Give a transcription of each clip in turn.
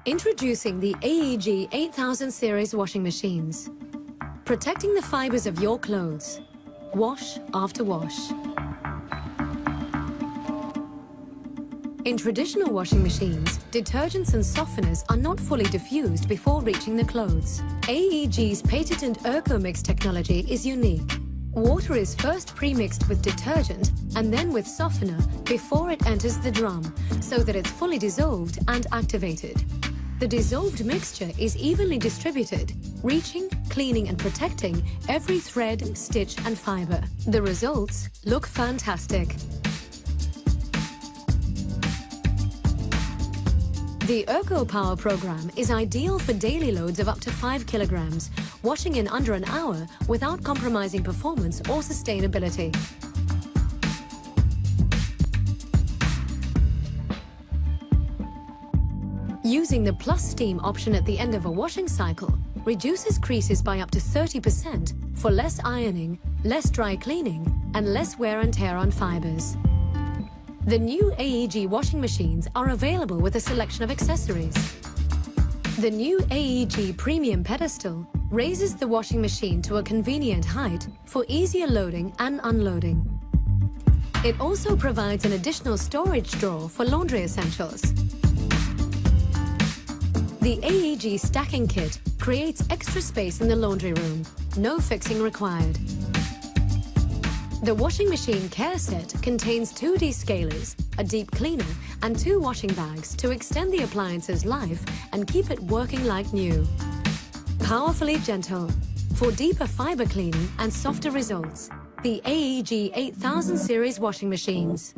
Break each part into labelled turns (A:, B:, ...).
A: Introducing the Aeg 8000 series washing machines. Protecting the fibers of your clothes. Wash after wash. In traditional washing machines, detergents and softeners are not fully diffused before reaching the clothes. Aeg's patented ErcoMix technology is unique. Water is first pre-mixed with detergent and then with softener before it enters the drum, so that it's fully dissolved and activated. The dissolved mixture is evenly distributed, reaching, cleaning and protecting every thread, stitch and fiber. The results look fantastic. The ErcoPower program is ideal for daily loads of up to 5 kilograms, washing in under an hour without compromising performance or sustainability. Using the plus steam option at the end of a washing cycle reduces creases by up to 30% for less ironing, less dry cleaning, and less wear and tear on fibers. The new Aeg washing machines are available with a selection of accessories. The new Aeg Premium Pedestal raises the washing machine to a convenient height for easier loading and unloading. It also provides an additional storage drawer for laundry essentials. The Aeg Stacking Kit creates extra space in the laundry room. No fixing required. The washing machine care set contains 2 descalers, a deep cleaner, and 2 washing bags to extend the appliance's life and keep it working like new. Powerfully gentle, for deeper fiber cleaning and softer results. The Aeg 8000 series washing machines.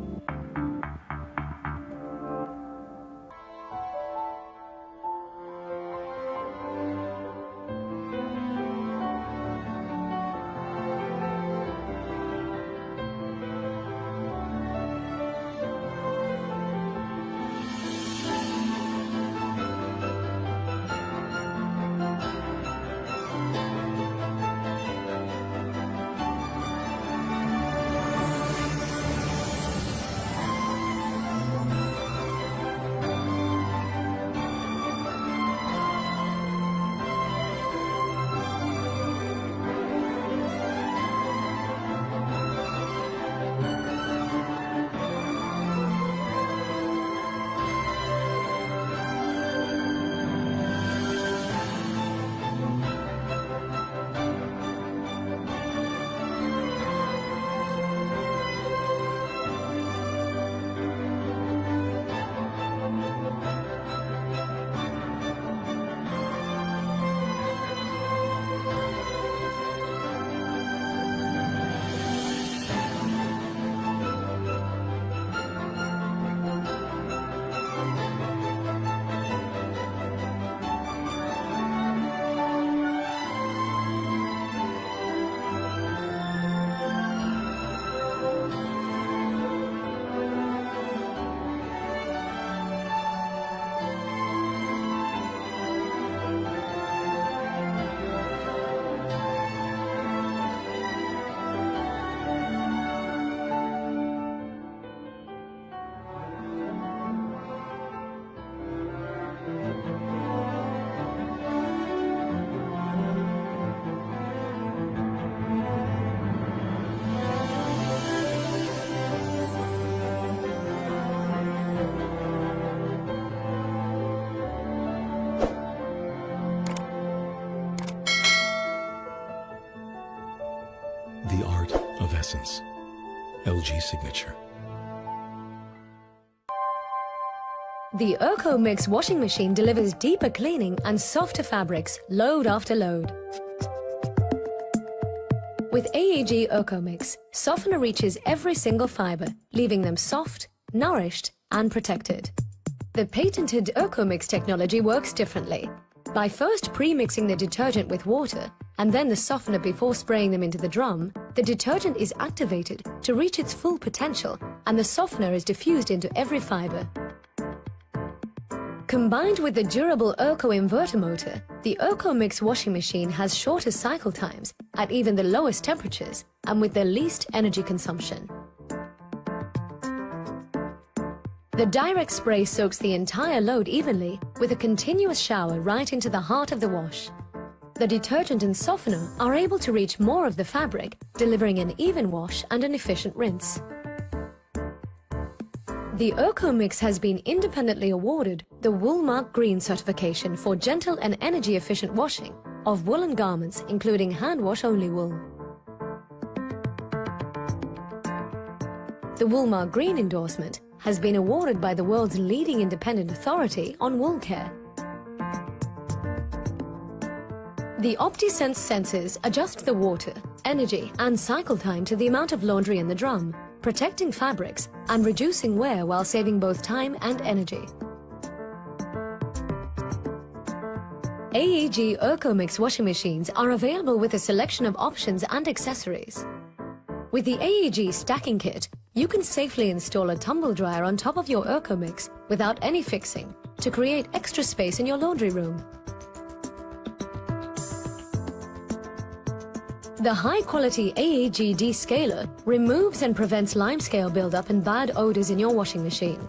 B: The art of essence. LG Signature.
A: The ErcoMix washing machine delivers deeper cleaning and softer fabrics, load after load. With Aeg ErcoMix, softener reaches every single fiber, leaving them soft, nourished, and protected. The patented ErcoMix technology works differently. By first pre-mixing the detergent with water, and then the softener before spraying them into the drum, the detergent is activated to reach its full potential, and the softener is diffused into every fiber. Combined with the durable Erco inverter motor, the ErcoMix washing machine has shorter cycle times at even the lowest temperatures and with the least energy consumption. The direct spray soaks the entire load evenly with a continuous shower right into the heart of the wash. The detergent and softener are able to reach more of the fabric, delivering an even wash and an efficient rinse. The Eco Mix has been independently awarded the Woolmark Green certification for gentle and energy-efficient washing of woolen garments, including hand-wash-only wool. The Woolmark Green endorsement has been awarded by the world's leading independent authority on wool care. The OptiSense sensors adjust the water, energy and cycle time to the amount of laundry in the drum, protecting fabrics and reducing wear while saving both time and energy. Aeg EcoMix washing machines are available with a selection of options and accessories. With the Aeg Stacking Kit, you can safely install a tumble dryer on top of your EcoMix without any fixing to create extra space in your laundry room. The high-quality Aeg Descaler removes and prevents limescale buildup and bad odors in your washing machine.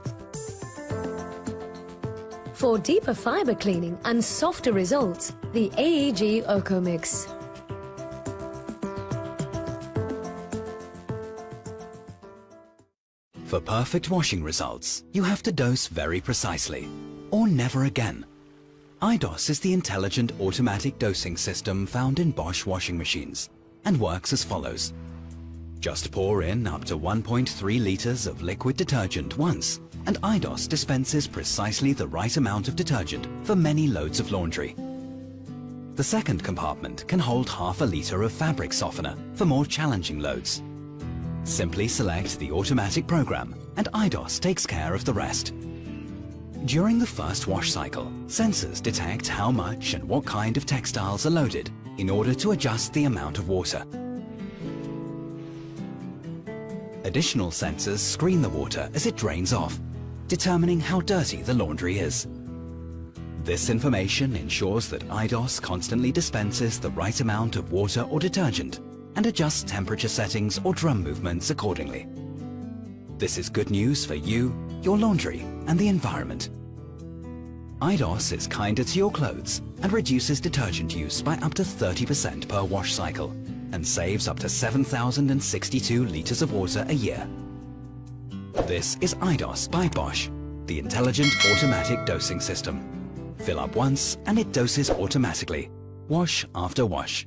A: For deeper fiber cleaning and softer results, the Aeg EcoMix.
C: For perfect washing results, you have to dose very precisely, or never again. Idos is the intelligent automatic dosing system found in Bosch washing machines and works as follows. Just pour in up to 1.3 liters of liquid detergent once, and Idos dispenses precisely the right amount of detergent for many loads of laundry. The second compartment can hold half a liter of fabric softener for more challenging loads. Simply select the automatic program and Idos takes care of the rest. During the first wash cycle, sensors detect how much and what kind of textiles are loaded in order to adjust the amount of water. Additional sensors screen the water as it drains off, determining how dirty the laundry is. This information ensures that Idos constantly dispenses the right amount of water or detergent and adjusts temperature settings or drum movements accordingly. This is good news for you, your laundry, and the environment. Idos is kinder to your clothes and reduces detergent use by up to 30% per wash cycle and saves up to 7,062 liters of water a year. This is Idos by Bosch, the intelligent automatic dosing system. Fill up once and it doses automatically, wash after wash.